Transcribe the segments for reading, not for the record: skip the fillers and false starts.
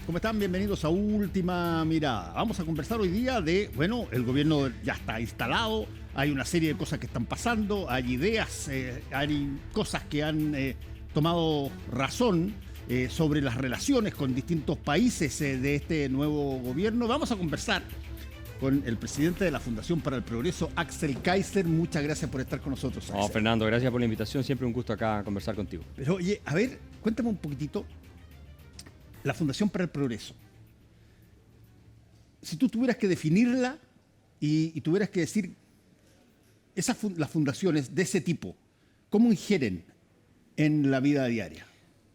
¿Cómo están? Bienvenidos a Última Mirada. Vamos a conversar hoy día de, bueno, el gobierno ya está instalado, hay una serie de cosas que están pasando, hay ideas, hay cosas que han tomado razón sobre las relaciones con distintos países de este nuevo gobierno. Vamos a conversar con el presidente de la Fundación para el Progreso, Axel Kaiser. Muchas gracias por estar con nosotros, Axel. No, Fernando, gracias por la invitación. Siempre un gusto acá conversar contigo. Pero oye, a ver, cuéntame un poquitito. La Fundación para el Progreso. Si tú tuvieras que definirla y tuvieras que decir, las fundaciones de ese tipo, ¿cómo ingieren en la vida diaria?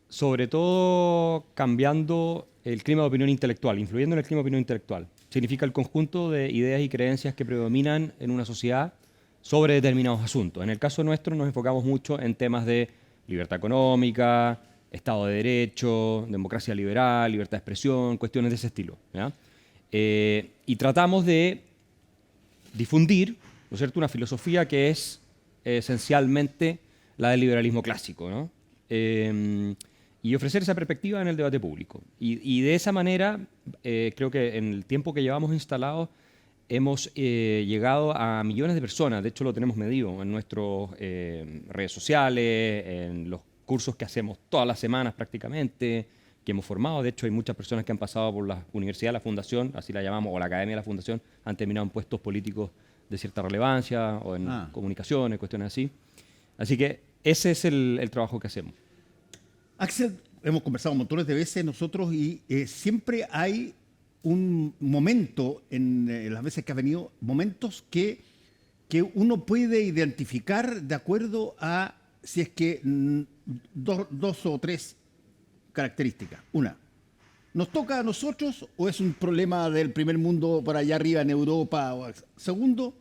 Sobre todo cambiando el clima de opinión intelectual, influyendo en el clima de opinión intelectual. Significa el conjunto de ideas y creencias que predominan en una sociedad sobre determinados asuntos. En el caso nuestro nos enfocamos mucho en temas de libertad económica, Estado de Derecho, democracia liberal, libertad de expresión, cuestiones de ese estilo, ¿ya? Y tratamos de difundir, ¿no es cierto?, una filosofía que es esencialmente la del liberalismo clásico, ¿no? Y ofrecer esa perspectiva en el debate público. Y de esa manera, creo que en el tiempo que llevamos instalados, hemos llegado a millones de personas. De hecho, lo tenemos medido en nuestras redes sociales, en los cursos que hacemos todas las semanas prácticamente, que hemos formado. De hecho, hay muchas personas que han pasado por la universidad de la Fundación, así la llamamos, o la Academia de la Fundación, han terminado en puestos políticos de cierta relevancia o en comunicaciones, cuestiones así. Así que ese es el trabajo que hacemos. Axel, hemos conversado montones de veces nosotros y siempre hay un momento en las veces que has venido, momentos que uno puede identificar de acuerdo a si es que dos o tres características. Una, ¿nos toca a nosotros o es un problema del primer mundo para allá arriba en Europa? Segundo,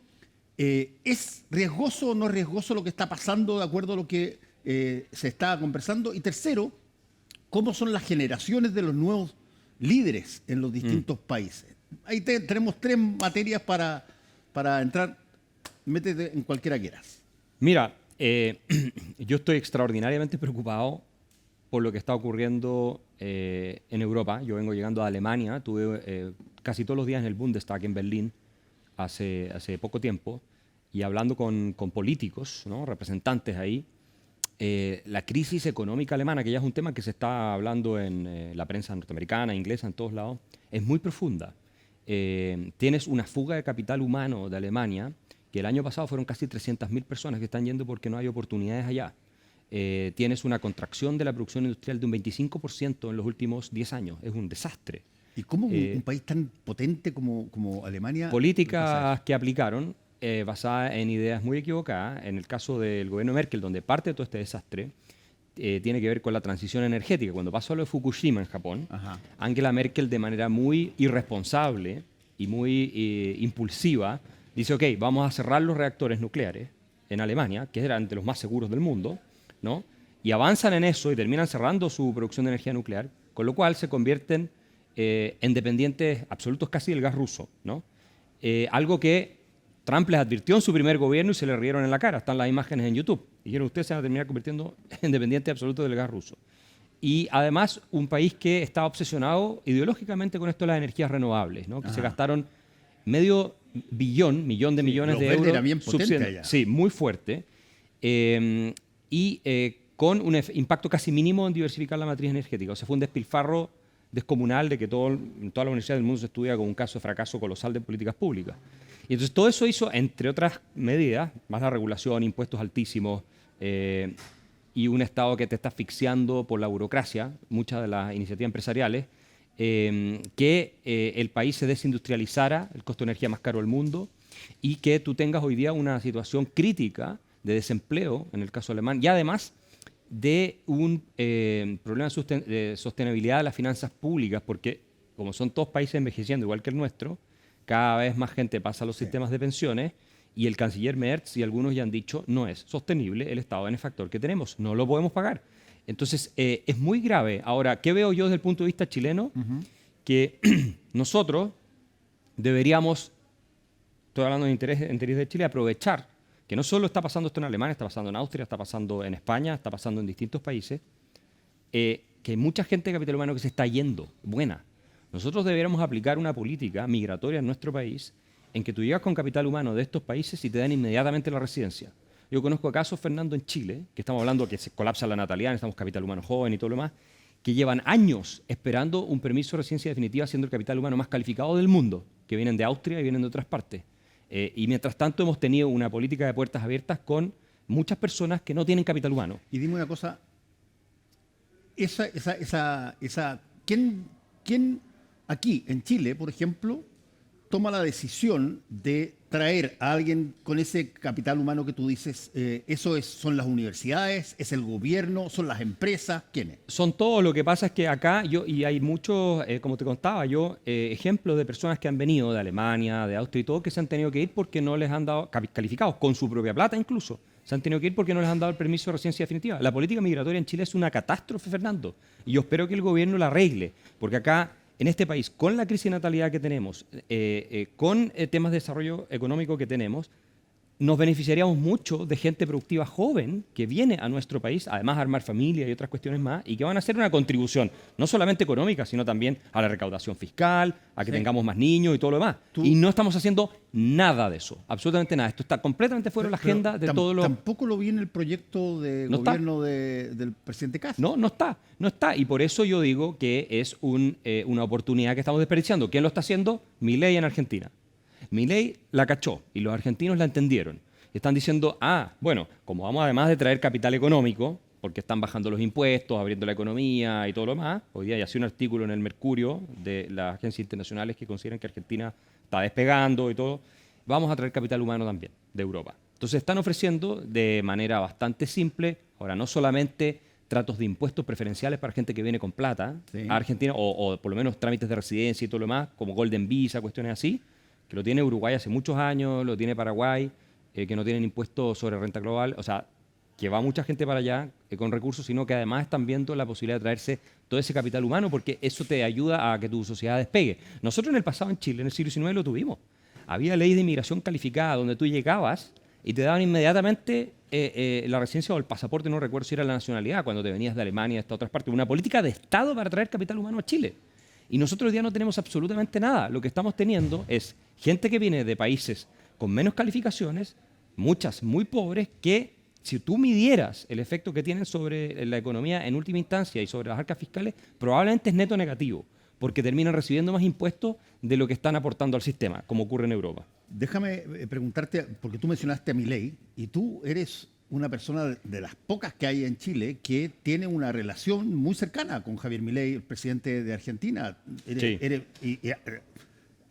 ¿es riesgoso o no riesgoso lo que está pasando de acuerdo a lo que se está conversando? Y tercero, ¿cómo son las generaciones de los nuevos líderes en los distintos países? Ahí tenemos tres materias para entrar. Métete en cualquiera que quieras. Mira, yo estoy extraordinariamente preocupado por lo que está ocurriendo en Europa. Yo vengo llegando a Alemania, tuve casi todos los días en el Bundestag en Berlín hace poco tiempo y hablando con políticos, ¿no?, representantes ahí. La crisis económica alemana, que ya es un tema que se está hablando en la prensa norteamericana, inglesa, en todos lados, es muy profunda. Tienes una fuga de capital humano de Alemania, que el año pasado fueron casi 300.000 personas que están yendo porque no hay oportunidades allá. Tienes una contracción de la producción industrial de un 25% en los últimos 10 años. Es un desastre. ¿Y cómo un país tan potente como Alemania? Políticas que aplicaron basadas en ideas muy equivocadas. En el caso del gobierno de Merkel, donde parte de todo este desastre tiene que ver con la transición energética. Cuando pasó lo de Fukushima en Japón, Angela Merkel, de manera muy irresponsable y muy impulsiva, dice, ok, vamos a cerrar los reactores nucleares en Alemania, que eran de los más seguros del mundo, ¿no? Y avanzan en eso y terminan cerrando su producción de energía nuclear, con lo cual se convierten en dependientes absolutos casi del gas ruso, ¿no? Algo que Trump les advirtió en su primer gobierno y se le rieron en la cara. Están las imágenes en YouTube. Dijeron, ustedes se van a terminar convirtiendo en dependientes absolutos del gas ruso. Y además, un país que está obsesionado ideológicamente con esto de las energías renovables, ¿no? Que se gastaron millón de millones de euros. Era bien potente allá. Sí, muy fuerte. Con un impacto casi mínimo en diversificar la matriz energética. O sea, fue un despilfarro descomunal de que en toda la universidad del mundo se estudia como un caso de fracaso colosal de políticas públicas. Y entonces todo eso hizo, entre otras medidas, más la regulación, impuestos altísimos y un Estado que te está asfixiando por la burocracia, muchas de las iniciativas empresariales, que el país se desindustrializara, el costo de energía más caro del mundo, y que tú tengas hoy día una situación crítica de desempleo, en el caso alemán, y además de un problema de sostenibilidad de las finanzas públicas, porque como son todos países envejeciendo igual que el nuestro, cada vez más gente pasa a los sistemas de pensiones y el canciller Merz y algunos ya han dicho no es sostenible el estado benefactor que tenemos, no lo podemos pagar. Entonces, es muy grave. Ahora, ¿qué veo yo desde el punto de vista chileno? Que nosotros deberíamos, estoy hablando de interés de Chile, aprovechar que no solo está pasando esto en Alemania, está pasando en Austria, está pasando en España, está pasando en distintos países, que hay mucha gente de capital humano que se está yendo, buena. Nosotros deberíamos aplicar una política migratoria en nuestro país en que tú llegas con capital humano de estos países y te dan inmediatamente la residencia. Yo conozco casos, Fernando, en Chile, que estamos hablando que se colapsa la natalidad, necesitamos capital humano joven y todo lo demás, que llevan años esperando un permiso de residencia definitiva siendo el capital humano más calificado del mundo, que vienen de Austria y vienen de otras partes. Y mientras tanto hemos tenido una política de puertas abiertas con muchas personas que no tienen capital humano. Y dime una cosa, ¿quién aquí en Chile, por ejemplo, toma la decisión de traer a alguien con ese capital humano que tú dices? ¿Son las universidades? ¿Es el gobierno? ¿Son las empresas? ¿Quiénes? Son todos. Lo que pasa es que acá, y hay muchos, como te contaba yo, ejemplos de personas que han venido de Alemania, de Austria y todo, que se han tenido que ir porque no les han dado, calificados con su propia plata incluso, se han tenido que ir porque no les han dado el permiso de residencia definitiva. La política migratoria en Chile es una catástrofe, Fernando, y yo espero que el gobierno la arregle, porque acá, en este país, con la crisis de natalidad que tenemos, con temas de desarrollo económico que tenemos, nos beneficiaríamos mucho de gente productiva joven que viene a nuestro país, además a armar familia y otras cuestiones más, y que van a hacer una contribución, no solamente económica, sino también a la recaudación fiscal, a que tengamos más niños y todo lo demás. Y no estamos haciendo nada de eso, absolutamente nada. Esto está completamente fuera de la agenda de todo lo... Tampoco lo vi en el proyecto de gobierno del presidente Castro. No está. Y por eso yo digo que es una oportunidad que estamos desperdiciando. ¿Quién lo está haciendo? Milei en Argentina. Milei la cachó y los argentinos la entendieron. Y están diciendo, bueno, como vamos además de traer capital económico, porque están bajando los impuestos, abriendo la economía y todo lo más, hoy día ya hace un artículo en el Mercurio de las agencias internacionales que consideran que Argentina está despegando y todo, vamos a traer capital humano también de Europa. Entonces están ofreciendo de manera bastante simple, ahora no solamente tratos de impuestos preferenciales para gente que viene con plata a Argentina, o por lo menos trámites de residencia y todo lo más, como Golden Visa, cuestiones así, que lo tiene Uruguay hace muchos años, lo tiene Paraguay, que no tienen impuestos sobre renta global, o sea, que va mucha gente para allá con recursos, sino que además están viendo la posibilidad de traerse todo ese capital humano, porque eso te ayuda a que tu sociedad despegue. Nosotros en el pasado en Chile, en el siglo XIX, lo tuvimos. Había leyes de inmigración calificada donde tú llegabas y te daban inmediatamente la residencia o el pasaporte, no recuerdo si era la nacionalidad, cuando te venías de Alemania, de estas otras partes. Una política de Estado para traer capital humano a Chile. Y nosotros hoy día no tenemos absolutamente nada. Lo que estamos teniendo es gente que viene de países con menos calificaciones, muchas muy pobres, que si tú midieras el efecto que tienen sobre la economía en última instancia y sobre las arcas fiscales, probablemente es neto negativo, porque terminan recibiendo más impuestos de lo que están aportando al sistema, como ocurre en Europa. Déjame preguntarte, porque tú mencionaste a Milei, y tú eres una persona de las pocas que hay en Chile que tiene una relación muy cercana con Javier Milei, el presidente de Argentina.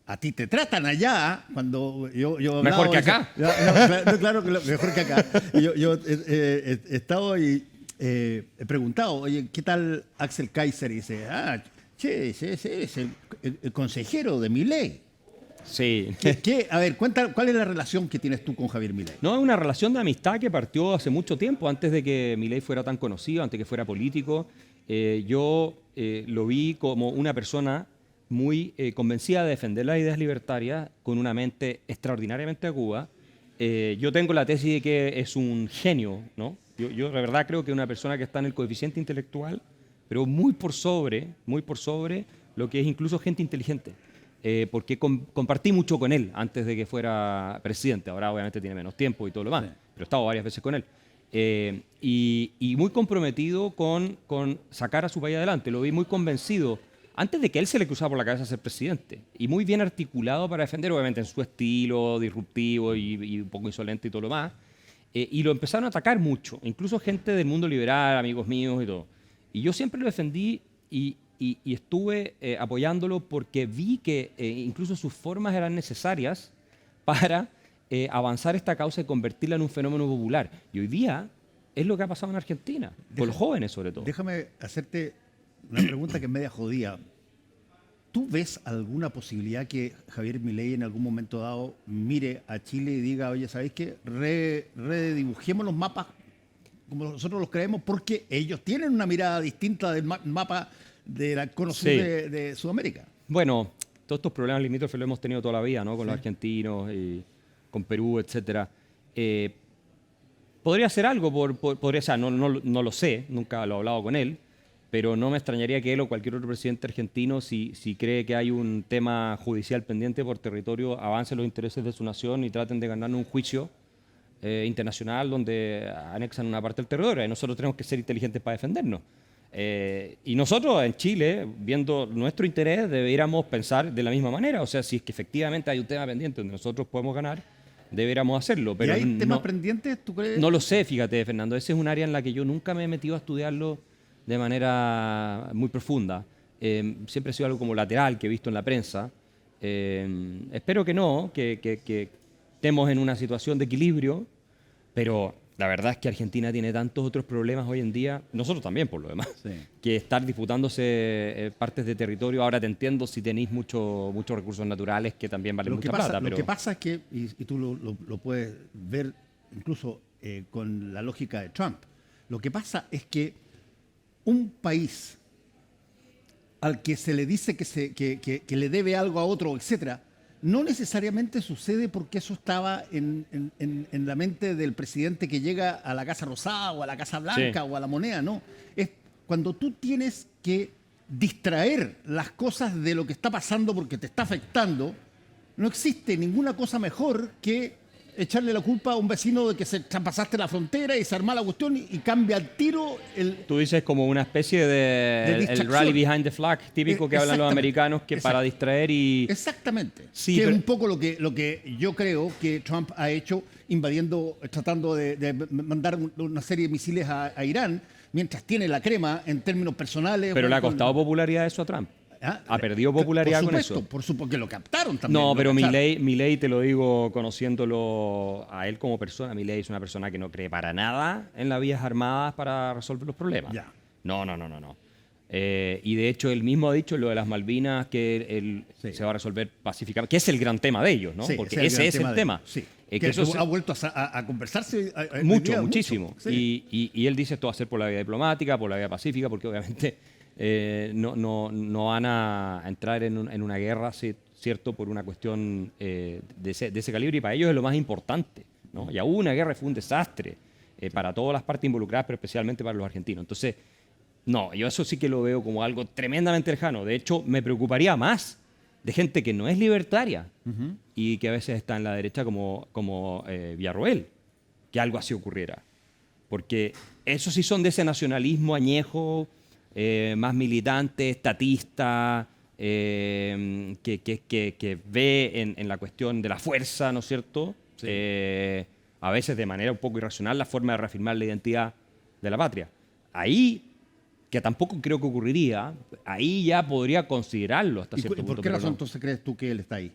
A ti te tratan allá cuando yo mejor que acá. Claro, mejor que acá. Yo he estado y he preguntado, oye, ¿qué tal Axel Kaiser? Y dice, es el consejero de Milei. Sí. A ver, cuenta, ¿cuál es la relación que tienes tú con Javier Milei? No, es una relación de amistad que partió hace mucho tiempo, antes de que Milei fuera tan conocido, antes de que fuera político. Yo lo vi como una persona muy convencida de defender las ideas libertarias, con una mente extraordinariamente aguda. Yo tengo la tesis de que es un genio, ¿no? Yo de verdad creo que es una persona que está en el coeficiente intelectual, pero muy por sobre lo que es incluso gente inteligente. Porque compartí mucho con él antes de que fuera presidente. Ahora obviamente tiene menos tiempo y todo lo demás, pero he estado varias veces con él. Y muy comprometido con sacar a su país adelante. Lo vi muy convencido, antes de que él se le cruzara por la cabeza ser presidente, y muy bien articulado para defender, obviamente en su estilo disruptivo y un poco insolente y todo lo más. Y lo empezaron a atacar mucho, incluso gente del mundo liberal, amigos míos y todo. Y yo siempre lo defendí y estuve apoyándolo porque vi que incluso sus formas eran necesarias para avanzar esta causa y convertirla en un fenómeno popular. Y hoy día es lo que ha pasado en Argentina, con los jóvenes sobre todo. Déjame hacerte una pregunta que es media jodida. ¿Tú ves alguna posibilidad que Javier Milei en algún momento dado mire a Chile y diga, oye, ¿sabéis qué? Redibujemos los mapas como nosotros los creemos, porque ellos tienen una mirada distinta del mapa de la conocida de Sudamérica? Bueno, todos estos problemas limítrofes los hemos tenido toda la vida, ¿no? Con los argentinos, y con Perú, etcétera. Podría hacer algo, podría ser, no lo sé, nunca lo he hablado con él, pero no me extrañaría que él o cualquier otro presidente argentino, si cree que hay un tema judicial pendiente por territorio, avance los intereses de su nación y traten de ganar un juicio internacional donde anexan una parte del territorio. Y nosotros tenemos que ser inteligentes para defendernos. Y nosotros en Chile, viendo nuestro interés, deberíamos pensar de la misma manera. O sea, si es que efectivamente hay un tema pendiente donde nosotros podemos ganar, deberíamos hacerlo. Pero ¿Y hay temas no, pendientes, tú crees? no lo sé, fíjate, Fernando. Ese es un área en la que yo nunca me he metido a estudiarlo de manera muy profunda. Siempre ha sido algo como lateral que he visto en la prensa. Espero que no, que estemos en una situación de equilibrio, pero la verdad es que Argentina tiene tantos otros problemas hoy en día, nosotros también por lo demás, Sí. que estar disputándose partes de territorio. Ahora te entiendo si tenéis muchos recursos naturales que también valen mucha plata. Lo Pero que pasa es que, y tú lo puedes ver incluso con la lógica de Trump, lo que pasa es que un país al que se le dice que le debe algo a otro, etcétera, no necesariamente sucede porque eso estaba en la mente del presidente que llega a la Casa Rosada o a la Casa Blanca Sí. o a la moneda, no. Es cuando tú tienes que distraer las cosas de lo que está pasando porque te está afectando, no existe ninguna cosa mejor que echarle la culpa a un vecino de que se traspasaste la frontera y se arma la cuestión y cambia al tiro el... tú dices como una especie de el distracción. rally behind the flag típico que hablan los Exactamente. americanos, que para distraer y... Exactamente. Sí, que pero- es un poco lo que yo creo que Trump ha hecho invadiendo, tratando de mandar una serie de misiles a Irán, mientras tiene la crema en términos personales. Pero le ha con- costado popularidad eso a Trump. ¿Ah? Ha perdido popularidad por con supuesto, eso. Por supuesto, que lo captaron también. No, lo pero cacharon. Milei, te lo digo conociéndolo a él como persona, Milei es una persona que no cree para nada en las vías armadas para resolver los problemas. Ya. No. Y de hecho él mismo ha dicho lo de las Malvinas, que él Sí. se va a resolver pacíficamente, que es el gran tema de ellos, ¿no? Sí, Porque el ese gran es el de- tema. Sí. Que Que eso ha vuelto a conversarse hoy mucho, día, muchísimo. Sí. Y él dice esto va a ser por la vía diplomática, por la vía pacífica, porque obviamente no van a entrar en una guerra, sí, ¿cierto? Por una cuestión de ese calibre, y para ellos es lo más importante, ¿no? Ya hubo una guerra y fue un desastre para todas las partes involucradas, pero especialmente para los argentinos. Entonces, no, yo eso sí que lo veo como algo tremendamente lejano. De hecho, me preocuparía más de gente que no es libertaria y que a veces está en la derecha como Villarroel, que algo así ocurriera. Porque esos sí son de ese nacionalismo añejo, más militante, estatista, que ve en la cuestión de la fuerza, ¿no es cierto? Sí. A veces de manera un poco irracional, la forma de reafirmar la identidad de la patria. Ahí, que tampoco creo que ocurriría, ahí ya podría considerarlo hasta ¿Y cierto punto. por qué pero razón no. entonces crees tú que él está ahí,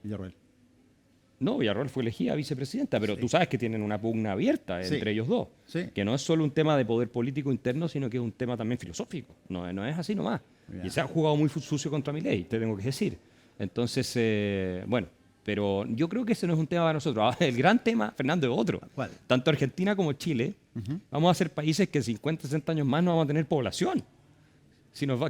Villarroel? No, Villarroel fue elegida vicepresidenta, pero Sí. tú sabes que tienen una pugna abierta Sí. entre ellos dos. Sí. Que no es solo un tema de poder político interno, sino que es un tema también filosófico. No es así nomás. Ya. Y se ha jugado muy sucio contra Milei, te tengo que decir. Entonces, bueno, pero yo creo que ese no es un tema para nosotros. Ahora, el gran tema, Fernando, es otro. ¿Cuál? Tanto Argentina como Chile vamos a ser países que en 50, 60 años más no vamos a tener población.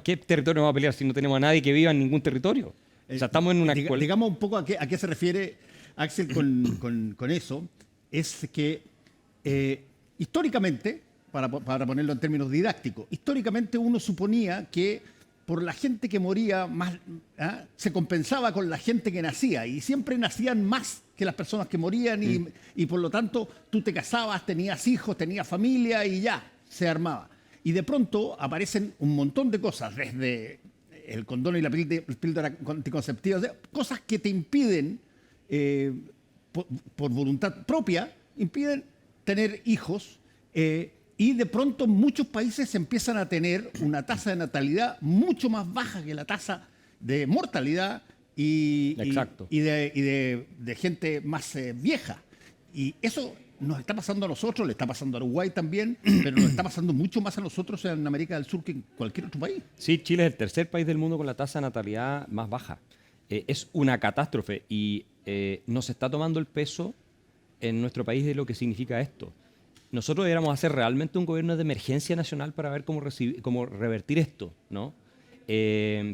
¿Qué territorio vamos a pelear si no tenemos a nadie que viva en ningún territorio? O sea, estamos en una... Digamos un poco a qué se refiere Axel con eso. Es que históricamente, para ponerlo en términos didácticos, históricamente uno suponía que por la gente que moría más, se compensaba con la gente que nacía, y siempre nacían más que las personas que morían, y por lo tanto tú te casabas, tenías hijos, tenías familia y ya, se armaba. Y de pronto aparecen un montón de cosas, desde el condón y la píldora anticonceptiva, o sea, cosas que te impiden, por voluntad propia, impiden tener hijos, y de pronto muchos países empiezan a tener una tasa de natalidad mucho más baja que la tasa de mortalidad Exacto. y de gente más vieja. Y eso nos está pasando a nosotros, le está pasando a Uruguay también, pero nos está pasando mucho más a nosotros en América del Sur que en cualquier otro país. Sí, Chile es el tercer país del mundo con la tasa de natalidad más baja. Es una catástrofe y no se está tomando el peso en nuestro país de lo que significa esto. Nosotros deberíamos hacer realmente un gobierno de emergencia nacional para ver cómo revertir esto, ¿no?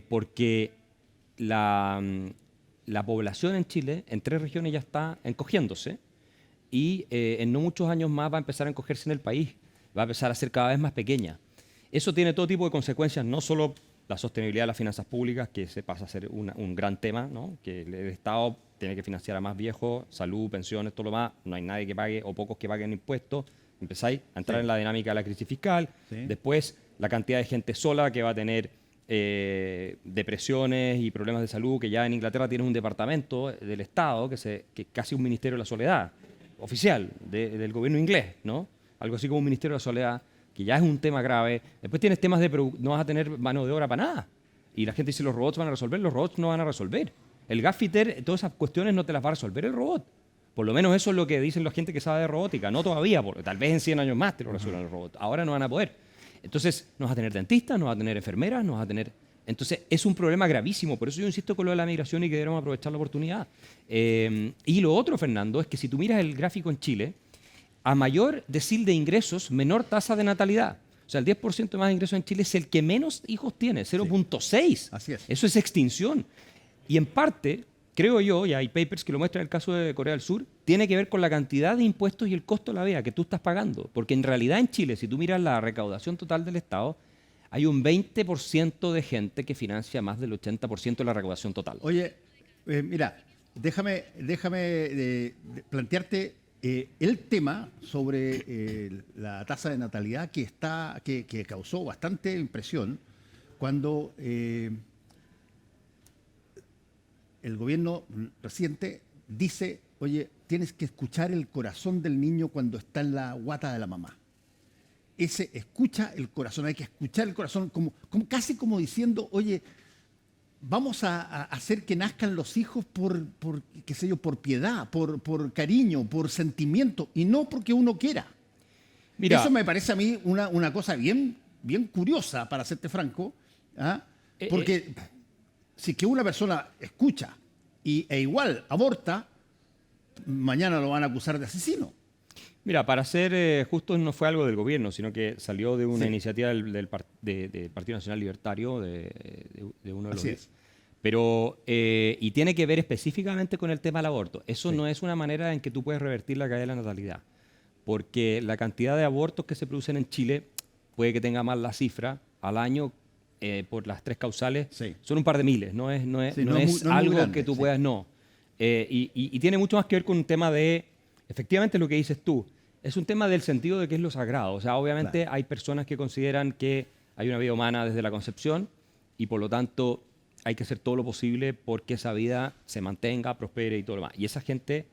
Porque la población en Chile, en 3 regiones, ya está encogiéndose y en no muchos años más va a empezar a encogerse en el país, va a empezar a ser cada vez más pequeña. Eso tiene todo tipo de consecuencias, no solo la sostenibilidad de las finanzas públicas, que se pasa a ser un gran tema, ¿no? Que el Estado tiene que financiar a más viejos, salud, pensiones, todo lo más, no hay nadie que pague o pocos que paguen impuestos, empezáis a entrar en la dinámica de la crisis fiscal, después la cantidad de gente sola que va a tener depresiones y problemas de salud, que ya en Inglaterra tiene un departamento del Estado, que es casi un ministerio de la soledad, oficial, del gobierno inglés, ¿no? Algo así como un ministerio de la soledad, que ya es un tema grave. Después tienes temas de no vas a tener mano de obra para nada. Y la gente dice, los robots van a resolver, los robots no van a resolver. El gaffiter, todas esas cuestiones no te las va a resolver el robot. Por lo menos eso es lo que dicen la gente que sabe de robótica. No todavía, porque tal vez en 100 años más te lo resuelvan los robots. Ahora no van a poder. Entonces, no vas a tener dentistas, no vas a tener enfermeras, no vas a tener... Entonces, es un problema gravísimo. Por eso yo insisto con lo de la migración y que debemos aprovechar la oportunidad. Y lo otro, Fernando, es que si tú miras el gráfico en Chile, a mayor decil de ingresos, menor tasa de natalidad. O sea, el 10% de más ingresos en Chile es el que menos hijos tiene, 0.6. Así es. Eso es extinción. Y en parte, creo yo, y hay papers que lo muestran en el caso de Corea del Sur, tiene que ver con la cantidad de impuestos y el costo de la vida que tú estás pagando. Porque en realidad en Chile, si tú miras la recaudación total del Estado, hay un 20% de gente que financia más del 80% de la recaudación total. Oye, mira, déjame plantearte el tema sobre la tasa de natalidad que causó bastante impresión cuando el gobierno reciente dice, oye, tienes que escuchar el corazón del niño cuando está en la guata de la mamá. Ese escucha el corazón, hay que escuchar el corazón, casi como diciendo, oye, vamos a hacer que nazcan los hijos qué sé yo, por piedad, por cariño, por sentimiento, y no porque uno quiera. Mira, eso me parece a mí una cosa bien curiosa, para serte franco, ¿ah? Porque si que una persona escucha e igual aborta, mañana lo van a acusar de asesino. Mira, para ser justos, no fue algo del gobierno, sino que salió de una iniciativa del Partido Nacional Libertario, de uno de los... Así es. Pero, y tiene que ver específicamente con el tema del aborto. Eso no es una manera en que tú puedes revertir la caída de la natalidad, porque la cantidad de abortos que se producen en Chile puede que tenga más la cifra al año por las tres causales. Son un par de miles, no es algo grande, que tú puedas, no. Y tiene mucho más que ver con un tema de, efectivamente lo que dices tú, es un tema del sentido de qué es lo sagrado. O sea, obviamente hay personas que consideran que hay una vida humana desde la concepción y por lo tanto hay que hacer todo lo posible porque esa vida se mantenga, prospere y todo lo demás. Y esa gente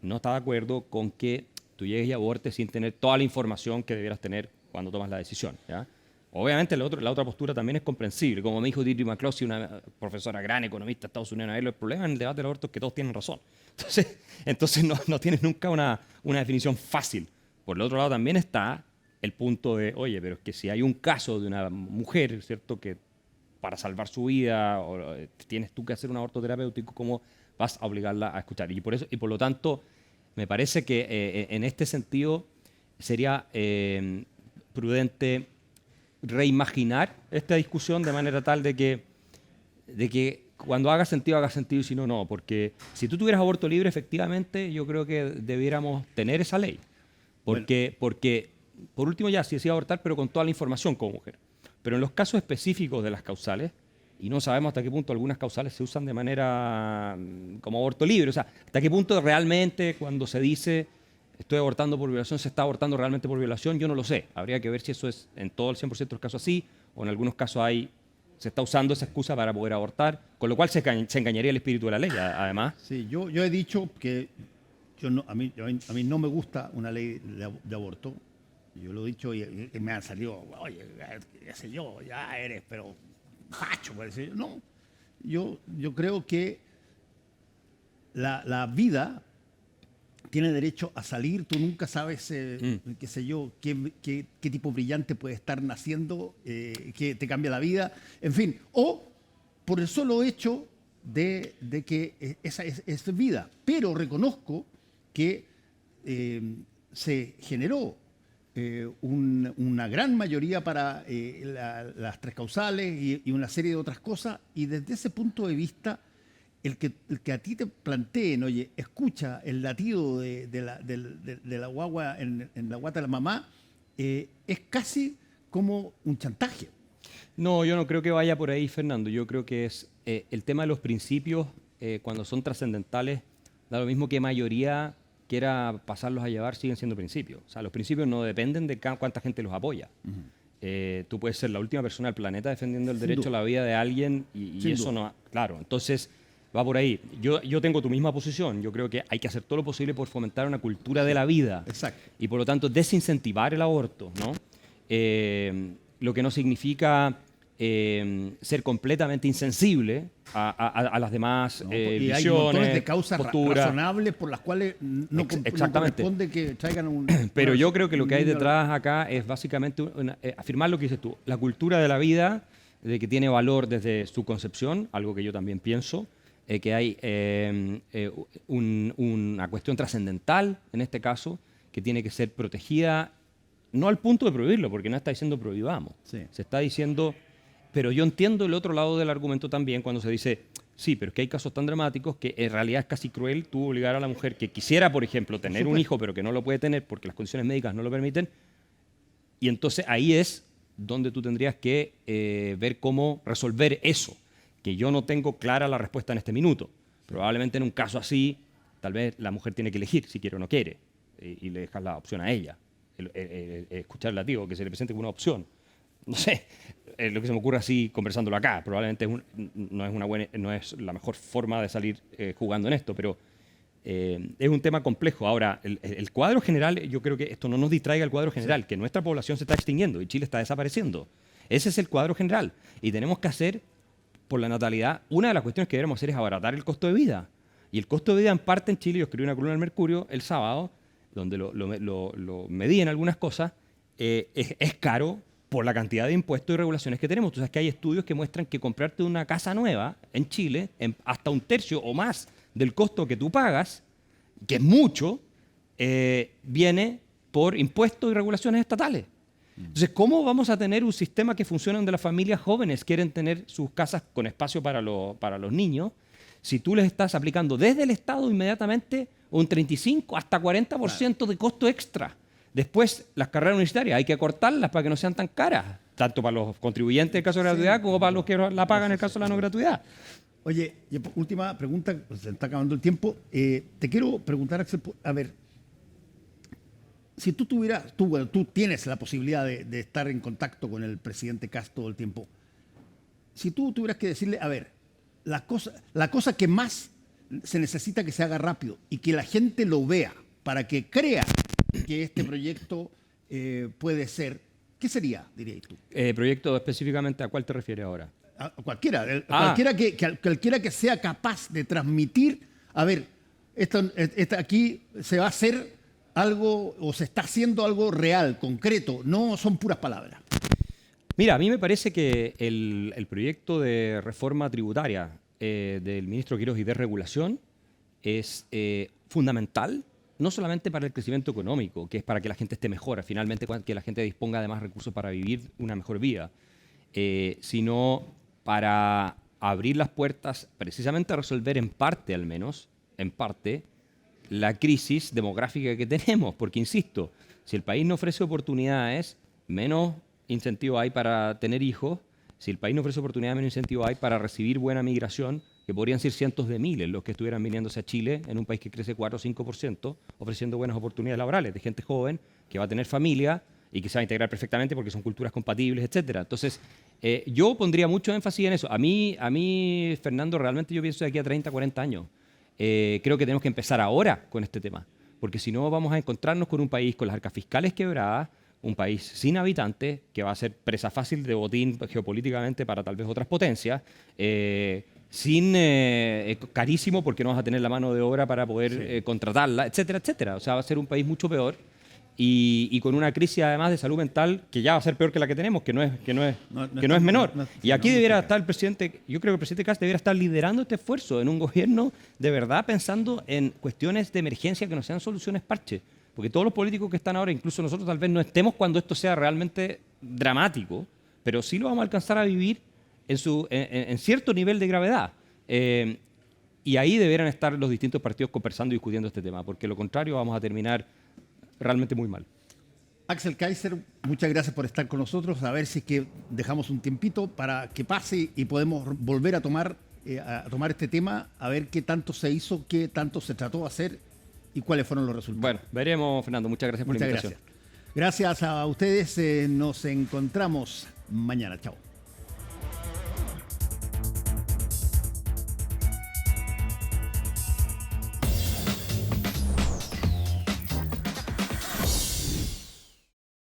no está de acuerdo con que tú llegues y abortes sin tener toda la información que debieras tener cuando tomas la decisión, ¿ya? Obviamente la otra postura también es comprensible. Como me dijo Deirdre McCloskey, una profesora gran economista de Estados Unidos, el problema en el debate del aborto es que todos tienen razón. Entonces no tienes nunca una definición fácil. Por el otro lado también está el punto de, oye, pero es que si hay un caso de una mujer, ¿cierto?, que para salvar su vida tienes tú que hacer un aborto terapéutico, ¿cómo vas a obligarla a escuchar? Y por lo tanto, me parece que en este sentido sería prudente reimaginar esta discusión de manera tal de que cuando haga sentido y si no, no. Porque si tú tuvieras aborto libre, efectivamente, yo creo que debiéramos tener esa ley. Porque, por último, ya, si decía abortar, pero con toda la información como mujer. Pero en los casos específicos de las causales, y no sabemos hasta qué punto algunas causales se usan de manera como aborto libre, o sea, hasta qué punto realmente cuando se dice estoy abortando por violación, se está abortando realmente por violación, yo no lo sé. Habría que ver si eso es en todo el 100% de los casos así, o en algunos casos se está usando esa excusa para poder abortar, con lo cual se engañaría el espíritu de la ley, además. Sí, yo he dicho que a mí no me gusta una ley de aborto. Yo lo he dicho y me han salido, oye, qué sé yo, ya eres, pero facho, por decir. No, yo creo que la vida tiene derecho a salir. Tú nunca sabes, qué sé yo, qué tipo brillante puede estar naciendo, que te cambia la vida, en fin. O por el solo hecho de que esa es vida. Pero reconozco que se generó una gran mayoría para las tres causales y una serie de otras cosas, y desde ese punto de vista el que a ti te planteen, oye, escucha el latido de la guagua en la guata de la mamá, es casi como un chantaje. No, yo no creo que vaya por ahí, Fernando. Yo creo que es el tema de los principios, cuando son trascendentales, da lo mismo que mayoría quiera pasarlos a llevar, siguen siendo principios. O sea, los principios no dependen de cuánta gente los apoya. Tú puedes ser la última persona del planeta defendiendo el derecho a la vida de alguien y eso no... Claro, entonces va por ahí. Yo tengo tu misma posición. Yo creo que hay que hacer todo lo posible por fomentar una cultura de la vida. Exacto. Y por lo tanto desincentivar el aborto, ¿no? Lo que no significa ser completamente insensible a las demás Y hay visiones, montones de causas posturas. razonables por las cuales no Exactamente. corresponde que traigan un... Pero yo creo que lo un que hay niño detrás acá es básicamente afirmar lo que dices tú, la cultura de la vida, de que tiene valor desde su concepción, algo que yo también pienso, que hay una cuestión trascendental, en este caso, que tiene que ser protegida, no al punto de prohibirlo, porque no está diciendo prohibamos, Sí. se está diciendo... Pero yo entiendo el otro lado del argumento también cuando se dice, sí, pero es que hay casos tan dramáticos que en realidad es casi cruel tú obligar a la mujer que quisiera, por ejemplo, tener un hijo, pero que no lo puede tener porque las condiciones médicas no lo permiten. Y entonces ahí es donde tú tendrías que ver cómo resolver eso, que yo no tengo clara la respuesta en este minuto. Probablemente en un caso así, tal vez la mujer tiene que elegir si quiere o no quiere, y le dejas la opción a ella, escucharla a ti o que se le presente como una opción. No sé, lo que se me ocurre así conversándolo acá. Probablemente no es la mejor forma de salir jugando en esto, pero es un tema complejo. Ahora, el cuadro general, yo creo que esto no nos distraiga el cuadro general, que nuestra población se está extinguiendo y Chile está desapareciendo. Ese es el cuadro general. Y tenemos que hacer, por la natalidad, una de las cuestiones que debemos hacer es abaratar el costo de vida. Y el costo de vida en parte en Chile, yo escribí una columna en el Mercurio el sábado, donde lo medí en algunas cosas, es caro por la cantidad de impuestos y regulaciones que tenemos. Tú sabes que hay estudios que muestran que comprarte una casa nueva en Chile, hasta un tercio o más del costo que tú pagas, que es mucho, viene por impuestos y regulaciones estatales. Entonces, ¿cómo vamos a tener un sistema que funcione donde las familias jóvenes quieren tener sus casas con espacio para los niños, si tú les estás aplicando desde el Estado inmediatamente un 35 hasta 40% de costo extra? Después, las carreras universitarias hay que acortarlas para que no sean tan caras, tanto para los contribuyentes en el caso de la gratuidad como para los que la pagan en el caso de la no gratuidad. Oye, y última pregunta, pues se está acabando el tiempo. Te quiero preguntar, Axel, a ver, si tú tuvieras, tú tienes la posibilidad de estar en contacto con el presidente Kast todo el tiempo, si tú tuvieras que decirle, a ver, la cosa que más se necesita que se haga rápido y que la gente lo vea para que crea que este proyecto puede ser, ¿qué sería, dirías tú? ¿Proyecto específicamente a cuál te refieres ahora? A cualquiera, cualquiera que sea capaz de transmitir, a ver, esto aquí se va a hacer algo o se está haciendo algo real, concreto, no son puras palabras. Mira, a mí me parece que el proyecto de reforma tributaria del ministro Quirós y de regulación es fundamental, no solamente para el crecimiento económico, que es para que la gente esté mejor, finalmente que la gente disponga de más recursos para vivir una mejor vida, sino para abrir las puertas precisamente a resolver en parte al menos, la crisis demográfica que tenemos. Porque, insisto, si el país no ofrece oportunidades, menos incentivo hay para tener hijos. Si el país no ofrece oportunidades, menos incentivo hay para recibir buena migración, que podrían ser cientos de miles los que estuvieran viniéndose a Chile, en un país que crece 4 o 5%, ofreciendo buenas oportunidades laborales de gente joven que va a tener familia y que se va a integrar perfectamente porque son culturas compatibles, etcétera. Entonces, yo pondría mucho énfasis en eso. A mí, Fernando, realmente yo pienso de aquí a 30, 40 años. Creo que tenemos que empezar ahora con este tema, porque si no vamos a encontrarnos con un país con las arcas fiscales quebradas, un país sin habitantes, que va a ser presa fácil de botín geopolíticamente para tal vez otras potencias, carísimo porque no vas a tener la mano de obra para poder contratarla, etcétera, etcétera. O sea, va a ser un país mucho peor y con una crisis además de salud mental que ya va a ser peor que la que tenemos, que no es menor. Y aquí debiera estar el presidente, yo creo que el presidente Kast debiera estar liderando este esfuerzo en un gobierno de verdad pensando en cuestiones de emergencia que no sean soluciones parche. Porque todos los políticos que están ahora, incluso nosotros tal vez no estemos cuando esto sea realmente dramático, pero sí lo vamos a alcanzar a vivir en cierto nivel de gravedad. Y ahí deberán estar los distintos partidos conversando y discutiendo este tema, porque lo contrario vamos a terminar realmente muy mal. Axel Kaiser, muchas gracias por estar con nosotros. A ver si es que dejamos un tiempito para que pase y podemos volver a tomar este tema, a ver qué tanto se hizo, qué tanto se trató de hacer y cuáles fueron los resultados. Bueno, veremos, Fernando. Muchas gracias por la invitación. Gracias a ustedes. Nos encontramos mañana. Chao.